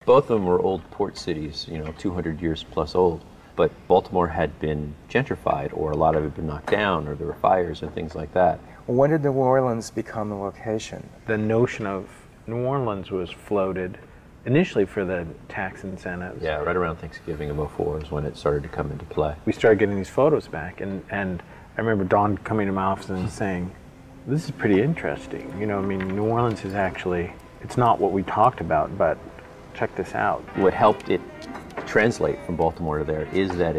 Both of them were old port cities, 200 years plus old. But Baltimore had been gentrified, or a lot of it had been knocked down, or there were fires and things like that. When did New Orleans become the location? The notion of New Orleans was floated initially for the tax incentives. Yeah, right around Thanksgiving of '04 is when it started to come into play. We started getting these photos back, and I remember Don coming to my office and saying, this is pretty interesting. New Orleans is actually, it's not what we talked about, but check this out. What helped it translate from Baltimore to there is that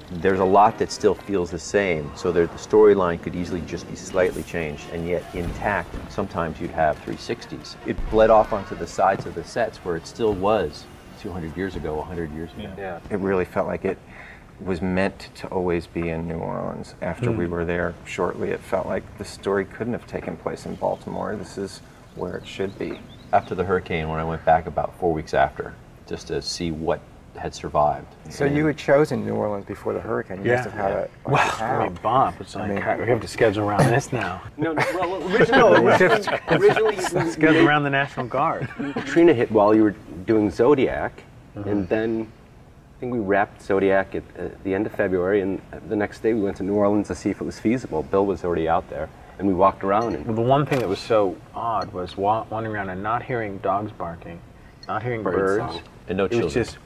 there's a lot that still feels the same, so the storyline could easily just be slightly changed and yet intact. Sometimes you'd have 360s. It bled off onto the sides of the sets where it still was 200 years ago, 100 years ago. Yeah. It really felt like it was meant to always be in New Orleans. After we were there shortly, it felt like the story couldn't have taken place in Baltimore. This is where it should be. After the hurricane, when I went back about 4 weeks after, just to see what had survived. So you had chosen New Orleans before the hurricane. You must have had a Bob, it's like, we have to schedule around this now. Well, originally Schedule around the National Guard. Katrina hit while you were doing Zodiac, and then I think we wrapped Zodiac at the end of February, and the next day we went to New Orleans to see if it was feasible. Bill was already out there, and we walked around. And Well, the one thing that was so odd was wandering around and not hearing dogs barking, not hearing birds. And no It children was just,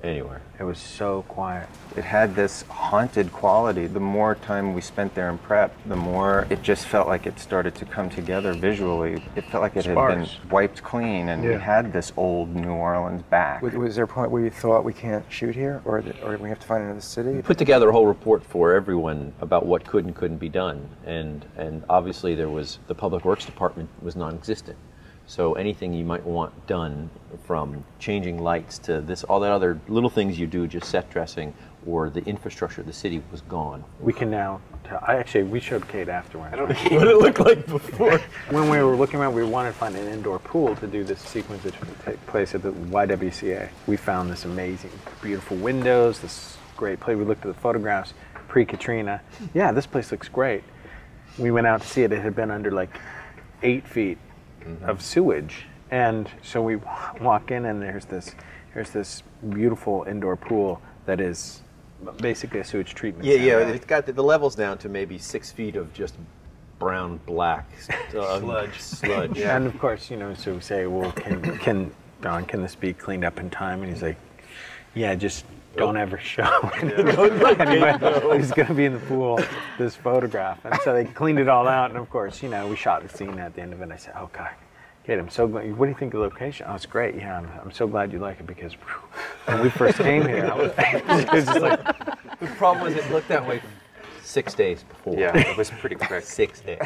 anywhere. it was so quiet. It had this haunted quality. The more time we spent there in prep, the more it just felt like it started to come together visually. It felt like it had been wiped clean, and we had this old New Orleans back. Was there a point where you thought we can't shoot here, or we have to find another city? We put together a whole report for everyone about what could and couldn't be done, and obviously there was, the Public Works Department was non-existent. So anything you might want done, from changing lights to this, all that other little things you do, just set dressing, or the infrastructure of the city, was gone. We can now tell. We showed Kate afterwards. What it looked like before. When we were looking around, we wanted to find an indoor pool to do this sequence that would take place at the YWCA. We found this amazing, beautiful windows, this great place. We looked at the photographs pre-Katrina. Yeah, this place looks great. We went out to see it. It had been under like 8 feet of sewage, and so we walk in, and there's this beautiful indoor pool that is basically a sewage treatment center. Yeah, it's got the levels down to maybe 6 feet of just brown black sludge. Yeah. And of course, so we say, well, can Don, can this be cleaned up in time? And he's like, yeah, just don't ever show anybody who's going to be in the pool this photograph. And so they cleaned it all out, and of course, we shot a scene at the end of it. And I said, oh God, Kate, I'm so glad. What do you think of the location? Oh, it's great. Yeah, I'm so glad you like it, because when we first came here, it was just like. The problem was it looked that way 6 days before. yeah, it was pretty quick. 6 days.